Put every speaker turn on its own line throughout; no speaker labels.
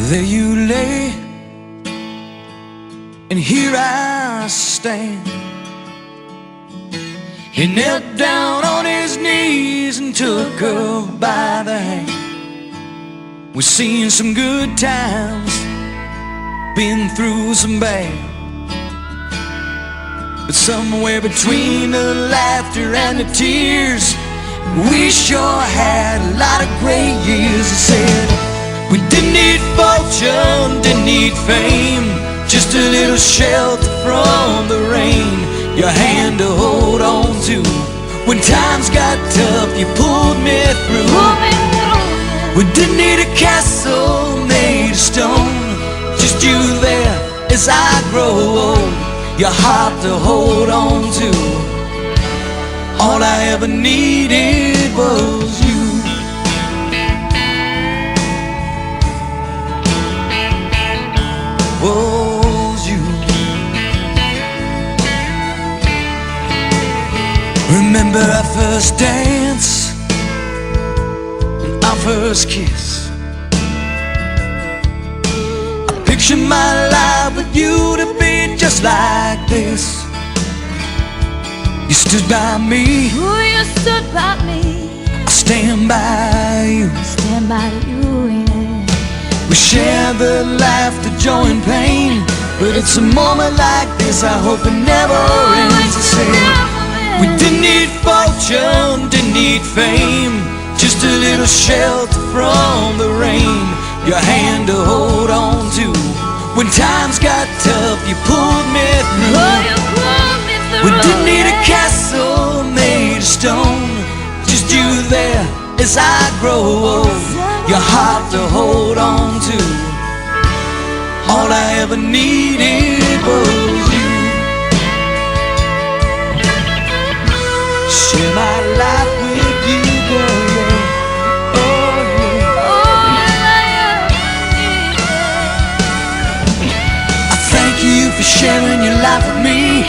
There you lay, and here I stand. He knelt down on his knees and took her by the hand. We've seen some good times, been through some bad, but somewhere between the laughter and the tears, we sure had a lot of great years. He said, we didn't need fortune, didn't need fame, just a little shelter from the rain, your hand to hold on to. When times got tough, you pulled me through. We didn't need a castle made of stone, just you there as I grow old, your heart to hold on to. All I ever needed was you. Was you. Remember our first dance and our first kiss. I picture my life with you to be just like this. You stood by me.
Oh, you stood by me.
I stand by you.
I stand by you, yeah.
We share the laughter, joy and pain, but it's a moment like this I hope it never ends. I say, we didn't need fortune, didn't need fame, just a little shelter from the rain, your hand to hold on to. When times got tough, you pulled me through.
Oh, you pulled me through.
We didn't need a castle made of stone, just you there as I grow old, your heart to hold on to. All I ever needed was you. Share my life with you, girl, yeah. Oh, yeah. I thank you for sharing your life with me,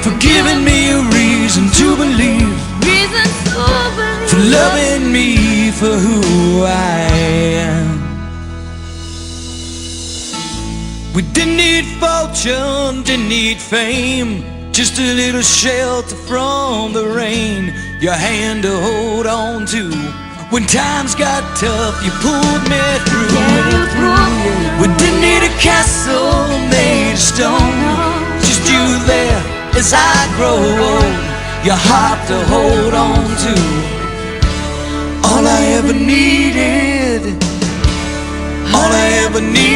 for giving me a reason to believe, for loving me for who I am. We didn't need fortune, didn't need fame, just a little shelter from the rain, your hand to hold on to. When times got tough, you pulled me through. We didn't need a castle made of stone, just you there as I grow old, your heart to hold on to. All I ever needed, all I ever needed